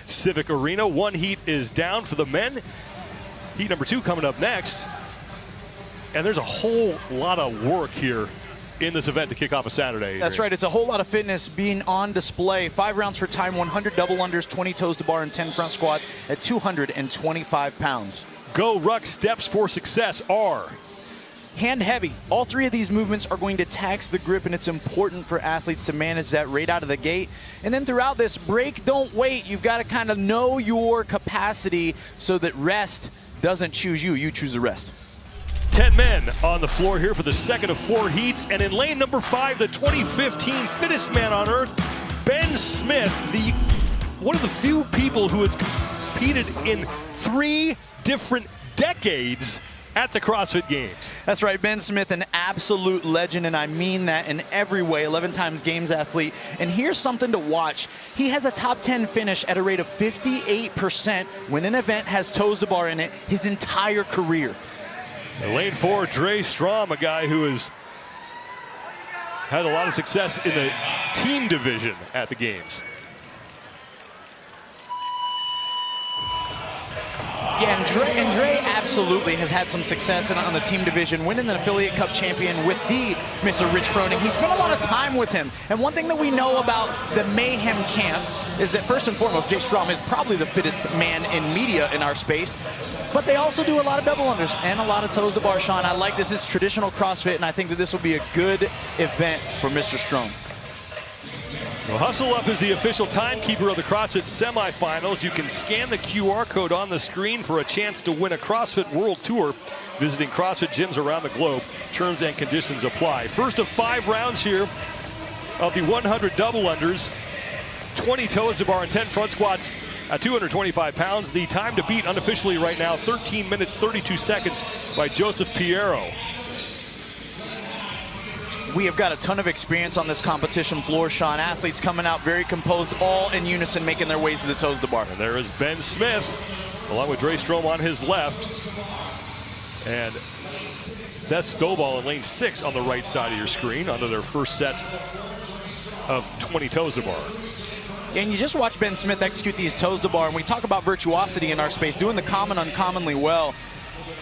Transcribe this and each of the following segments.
Civic Arena. One heat is down for the men. Heat number 2 coming up next. And there's a whole lot of work here in this event to kick off a Saturday. That's right. It's a whole lot of fitness being on display. 5 rounds for time, 100 double unders, 20 toes to bar, and 10 front squats at 225 pounds. Go Ruck steps for success are hand heavy. All 3 of these movements are going to tax the grip, and it's important for athletes to manage that right out of the gate. And then throughout this, break, don't wait. You've got to kind of know your capacity so that rest doesn't choose you. You choose the rest. 10 men on the floor here for the second of 4 heats. And in lane number 5, the 2015 fittest man on earth, Ben Smith, one of the few people who has competed in 3 different decades at the CrossFit Games. That's right, Ben Smith, an absolute legend, and I mean that in every way. 11 times Games athlete. And here's something to watch. He has a top 10 finish at a rate of 58% when an event has toes to bar in it his entire career. In lane 4, Dre Strom, a guy who has had a lot of success in the team division at the Games. Yeah, and Dre absolutely has had some success on the team division, winning an affiliate cup champion with the Mr. Rich Froning. He spent a lot of time with him. And one thing that we know about the Mayhem camp is that first and foremost, Jay Strom is probably the fittest man in media in our space. But they also do a lot of double unders and a lot of toes to bar, Sean. I like this. It's traditional CrossFit, and I think that this will be a good event for Mr. Strom. Well, Hustle Up is the official timekeeper of the CrossFit semifinals. You can scan the QR code on the screen for a chance to win a CrossFit World Tour, visiting CrossFit gyms around the globe. Terms and conditions apply. First of 5 rounds here of the 100 double unders, 20 toes to bar and 10 front squats at 225 pounds. The time to beat unofficially right now, 13 minutes, 32 seconds by Joseph Piero. We have got a ton of experience on this competition floor, Sean. Athletes coming out very composed, all in unison, making their ways to the toes to bar. And there is Ben Smith, along with Dre Strom on his left. And Seth Stovall in lane 6 on the right side of your screen under their first sets of 20 toes to bar. And you just watch Ben Smith execute these toes to bar, and we talk about virtuosity in our space, doing the common uncommonly well.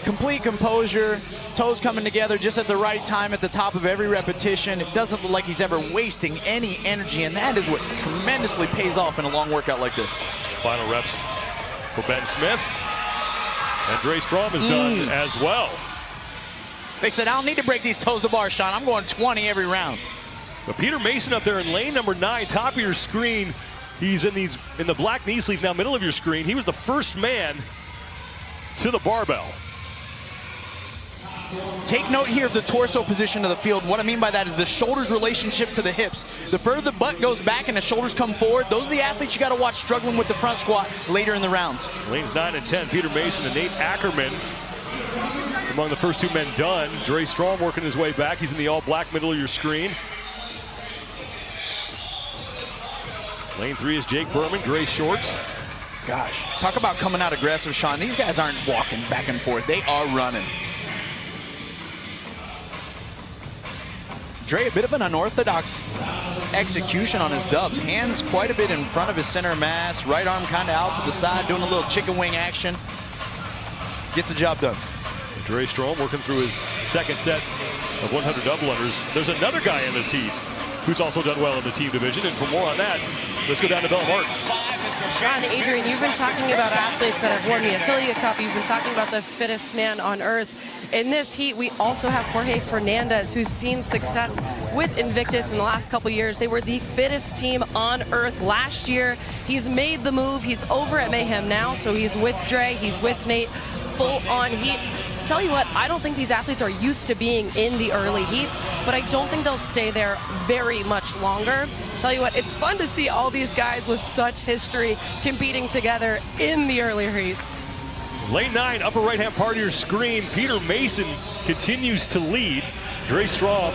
Complete composure, toes coming together just at the right time at the top of every repetition. It doesn't look like he's ever wasting any energy, and that is what tremendously pays off in a long workout like this. Final reps for Ben Smith. And Dre Strom is done as well. They said, I don't need to break these toes to bar, Sean. I'm going 20 every round. But Peter Mason up there in lane number 9, top of your screen. He's in the black knee sleeve now, middle of your screen. He was the first man to the barbell. Take note here of the torso position of the field. What I mean by that is the shoulders relationship to the hips. The further the butt goes back and the shoulders come forward, those are the athletes you got to watch struggling with the front squat later in the rounds. Lanes 9 and 10, Peter Mason and Nate Ackerman among the first 2 men done. Dre Strom working his way back. He's in the all-black middle of your screen. Lane 3 is Jake Berman, gray shorts. Gosh, talk about coming out aggressive, Sean. These guys aren't walking back and forth. They are running. Dre, a bit of an unorthodox execution on his dubs. Hands quite a bit in front of his center of mass. Right arm kind of out to the side, doing a little chicken wing action. Gets the job done. Dre Strom working through his second set of 100 double unders. There's another guy in this heat who's also done well in the team division. And for more on that, let's go down to Bella Martin. Sean, Adrian, you've been talking about athletes that have won the Affiliate Cup. You've been talking about the fittest man on earth. In this heat, we also have Jorge Fernandez, who's seen success with Invictus in the last couple years. They were the fittest team on earth last year. He's made the move. He's over at Mayhem now, so he's with Dre. He's with Nate. Full on heat. Tell you what, I don't think these athletes are used to being in the early heats, but I don't think they'll stay there very much longer. Tell you what, it's fun to see all these guys with such history competing together in the earlier heats. Lane 9, upper right-hand part of your screen. Peter Mason continues to lead. Dre Strom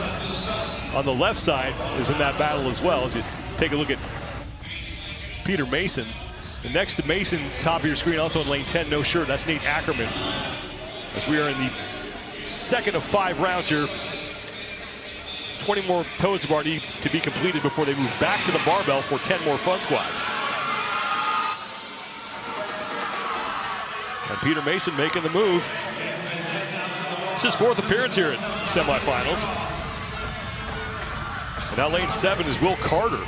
on the left side is in that battle as well. As you take a look at Peter Mason. And next to Mason, top of your screen, also in lane 10, no shirt. That's Nate Ackerman. As we are in the second of 5 rounds here. 20 more toes to bar need to be completed before they move back to the barbell for 10 more front squats. And Peter Mason making the move. It's his 4th appearance here at semifinals. And now lane 7 is Will Carter.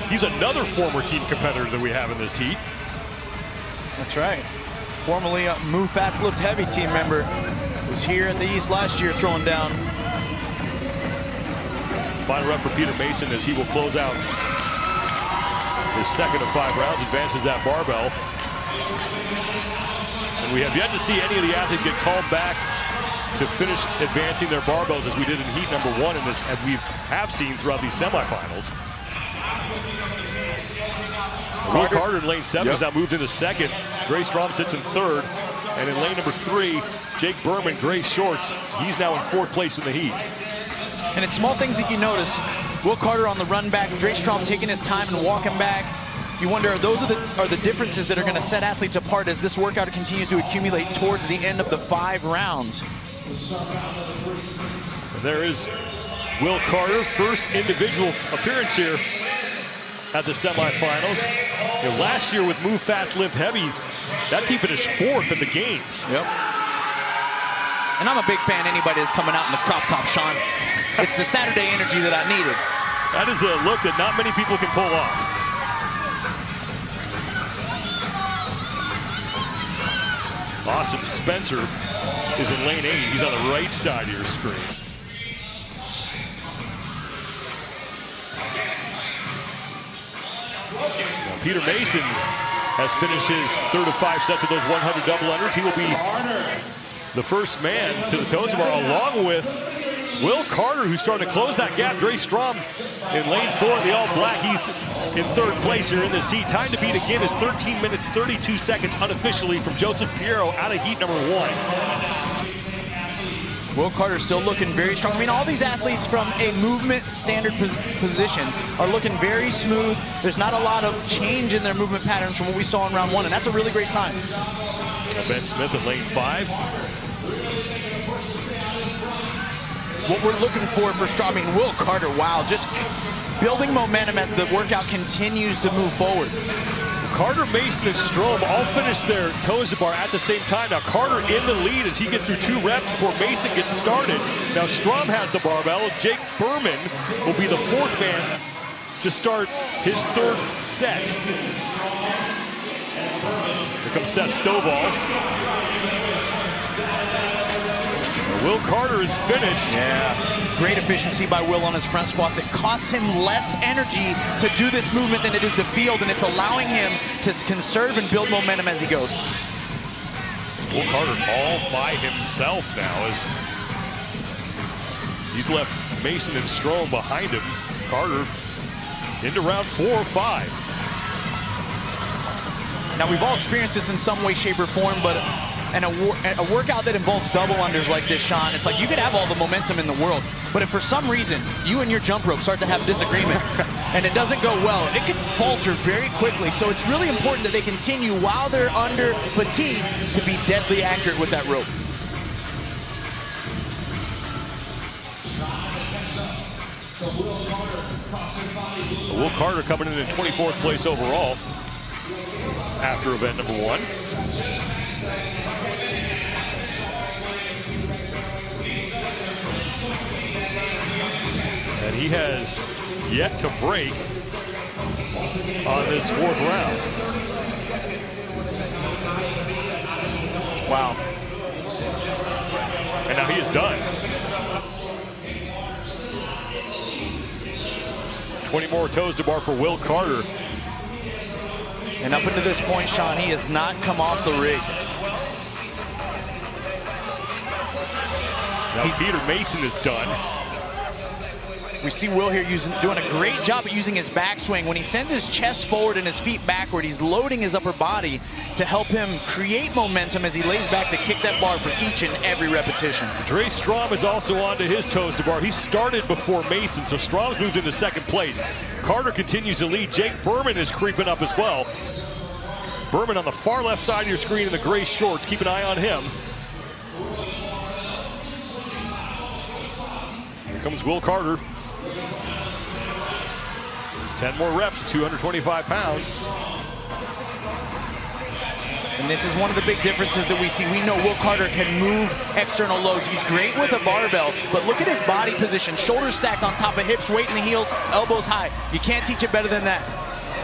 He's another former team competitor that we have in this heat. That's right. Formerly a Move Fast Lift Heavy team member. Was here at the East last year throwing down. Final rep for Peter Mason as he will close out his 2nd of 5 rounds, advances that barbell. And we have yet to see any of the athletes get called back to finish advancing their barbells as we did in heat number 1 in this, and we have seen throughout these semifinals. Will Carter in lane 7 has now moved into 2nd. Gray Strom sits in 3rd. And in lane number 3, Jake Berman, gray shorts. He's now in 4th place in the heat. And it's small things that you notice. Will Carter on the run back, Dre Strom taking his time and walking back. You wonder, those are the differences that are going to set athletes apart as this workout continues to accumulate towards the end of the 5 rounds. And there is Will Carter, first individual appearance here at the semifinals. You know, last year with Move Fast Lift Heavy, that team finished 4th in the games. Yep. And I'm a big fan of anybody that's coming out in the crop top, Sean. It's the Saturday energy that I needed. That is a look that not many people can pull off. Austin Spencer is in lane 8. He's on the right side of your screen. Now, Peter Mason has finished his 3rd of 5 sets of those 100 double unders. He will be the first man to the toes bar, along with Will Carter, who's starting to close that gap. Dre Strom in lane 4 in the all black. He's in 3rd place here in this heat. Time to beat again is 13 minutes, 32 seconds unofficially from Joseph Piero out of heat number 1. Will Carter still looking very strong. I mean, all these athletes from a movement standard position are looking very smooth. There's not a lot of change in their movement patterns from what we saw in round 1, and that's a really great sign. Ben Smith in lane 5. What we're looking for Strom, I mean, Will Carter, wow, just building momentum as the workout continues to move forward. Carter, Mason, and Strom all finished their toes to bar at the same time. Now Carter in the lead as he gets through 2 reps before Mason gets started. Now Strom has the barbell. Jake Berman will be the 4th man to start his 3rd set. Here comes Seth Stovall. Will Carter is finished. Yeah, great efficiency by Will on his front squats. It costs him less energy to do this movement than it is the field, and it's allowing him to conserve and build momentum as he goes. Will Carter all by himself now as he's left Mason and Strom behind him. Carter into round 4 or 5. Now, we've all experienced this in some way, shape, or form, but a workout that involves double unders like this, Sean, it's like you could have all the momentum in the world, but if for some reason you and your jump rope start to have disagreement and it doesn't go well, it can falter very quickly. So it's really important that they continue while they're under fatigue to be deadly accurate with that rope. Will Carter coming in 24th place overall after event number 1. And he has yet to break on this 4th round. Wow. And now he is done. 20 more toes to bar for Will Carter. And up until this point, Sean, he has not come off the rig. Now Peter Mason is done. We see Will here doing a great job at using his backswing. When he sends his chest forward and his feet backward, he's loading his upper body to help him create momentum as he lays back to kick that bar for each and every repetition. Dre Strom is also onto his toes to bar. He started before Mason, so Strom's moved into 2nd place. Carter continues to lead. Jake Berman is creeping up as well. Berman on the far left side of your screen in the gray shorts. Keep an eye on him. Here comes Will Carter. 10 more reps at 225 pounds. And this is one of the big differences that we see. We know Will Carter can move external loads. He's great with a barbell, but look at his body position. Shoulders stacked on top of hips, weight in the heels, elbows high. You can't teach it better than that.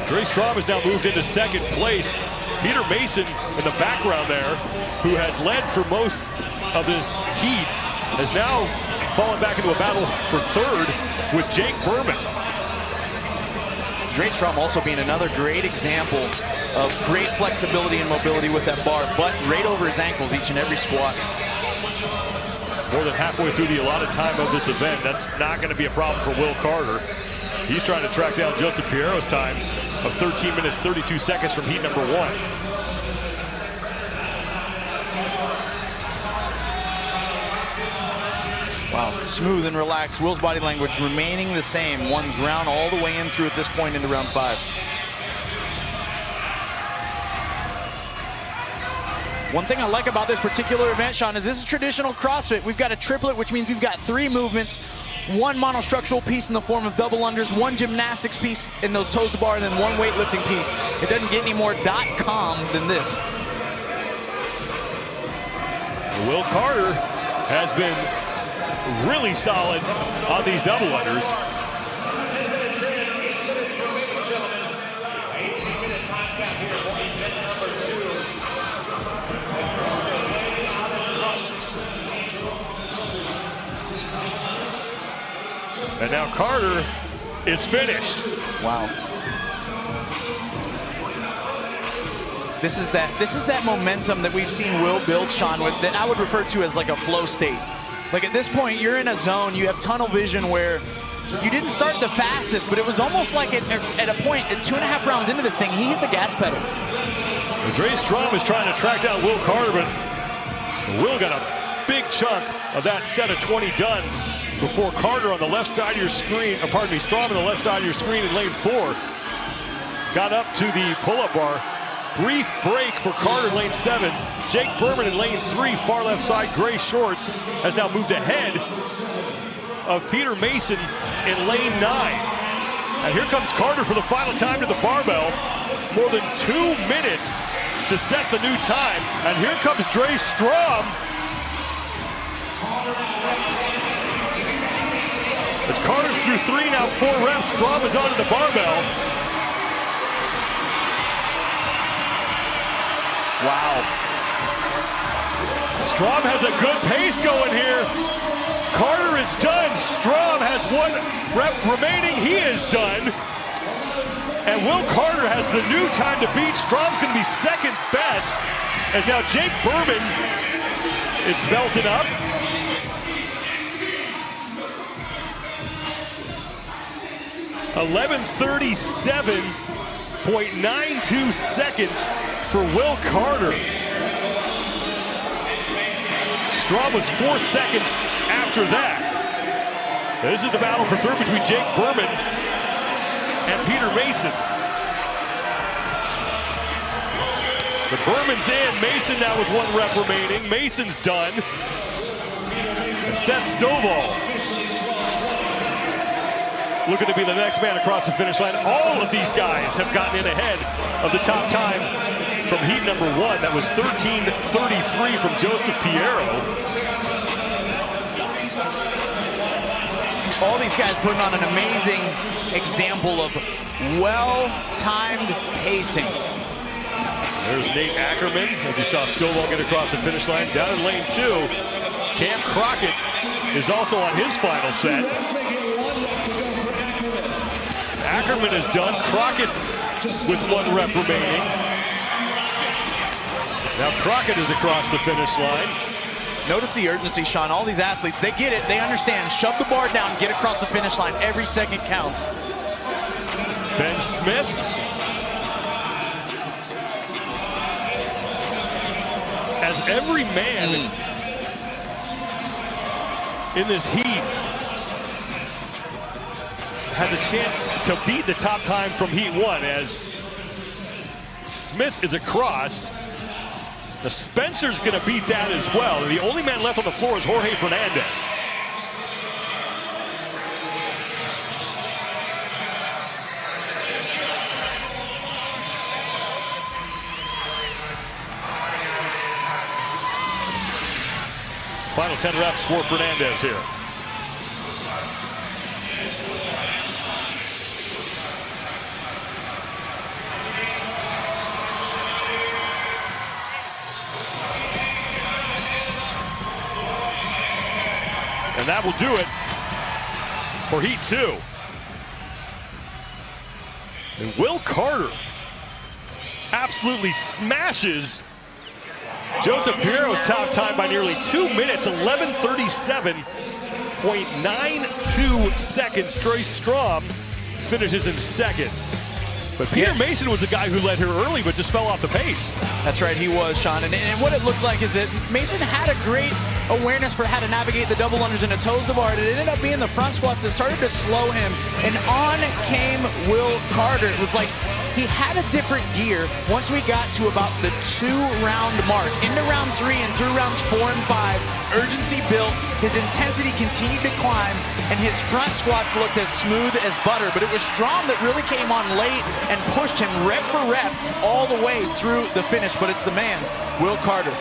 Dre Strom has now moved into second place. Peter Mason in the background there, who has led for most of this heat, has now fallen back into a battle for third with Jake Berman. Dre Strom also being another great example of great flexibility and mobility with that bar, but right over his ankles each and every squat. More than halfway through the allotted time of this event. That's not going to be a problem for Will Carter. He's trying to track down Joseph Piero's time of 13 minutes, 32 seconds from heat number 1. Wow, smooth and relaxed. Will's body language remaining the same. One's round all the way in through at this point into round 5. One thing I like about this particular event, Sean, is this is traditional CrossFit. We've got a triplet, which means we've got 3 movements, 1 monostructural piece in the form of double unders, 1 gymnastics piece in those toes to bar, and then 1 weightlifting piece. It doesn't get any more .com than this. Will Carter has been really solid on these double unders. And now Carter is finished. Wow. This is that momentum that we've seen Will build, Sean, with that I would refer to as like a flow state. Like at this point, you're in a zone, you have tunnel vision where you didn't start the fastest, but it was almost like at a point, at 2.5 rounds into this thing, he hit the gas pedal. Dre Strom is trying to track down Will Carter, but Will got a big chunk of that set of 20 done before Carter on the left side of your screen, or pardon me, Strom on the left side of your screen in lane 4 got up to the pull-up bar. Brief break for Carter in lane 7. Jake Berman in lane 3, far left side, gray shorts, has now moved ahead of Peter Mason in lane 9. And here comes Carter for the final time to the barbell. More than 2 minutes to set the new time. And here comes Dre Strom. As Carter's through 3 now, 4 reps, Strom is onto the barbell. Wow. Strom has a good pace going here. Carter is done. Strom has 1 rep remaining. He is done. And Will Carter has the new time to beat. Strom's going to be second best. As now Jake Berman is belted up. .11:37.92 seconds for Will Carter. Strom was 4 seconds after that. This is the battle for third between Jake Berman and Peter Mason. The Berman's in. Mason now with 1 rep remaining. Mason's done. And Seth Stovall looking to be the next man across the finish line. All of these guys have gotten in ahead of the top time from heat number 1. That was 13:33 from Joseph Piero. All these guys putting on an amazing example of well-timed pacing. There's Nate Ackerman, as you saw Stovall get across the finish line. Down in lane 2, Cam Crockett is also on his final set. Ackerman is done. Crockett with 1 rep remaining. Now Crockett is across the finish line. Notice the urgency, Sean. All these athletes, they get it. They understand. Shove the bar down, get across the finish line. Every second counts. Ben Smith. As every man in this heat has a chance to beat the top time from heat 1, as Smith is across. The Spencer's going to beat that as well. The only man left on the floor is Jorge Fernandez. Final 10 reps for Fernandez here. And that will do it for Heat 2. And Will Carter absolutely smashes Joseph Piero's top time by nearly 2 minutes, 11:37.92 seconds. Troy Strom finishes in second. But Peter Mason was a guy who led here early but just fell off the pace. That's right, he was, Sean. And what it looked like is that Mason had a great awareness for how to navigate the double unders and a toes to bar. It ended up being the front squats that started to slow him. And on came Will Carter. It was like he had a different gear once we got to about the 2-round mark. Into round 3 and through rounds 4 and 5, urgency built, his intensity continued to climb, and his front squats looked as smooth as butter. But it was Strom that really came on late and pushed him rep for rep all the way through the finish. But it's the man, Will Carter,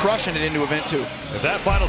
crushing it into event 2. If that final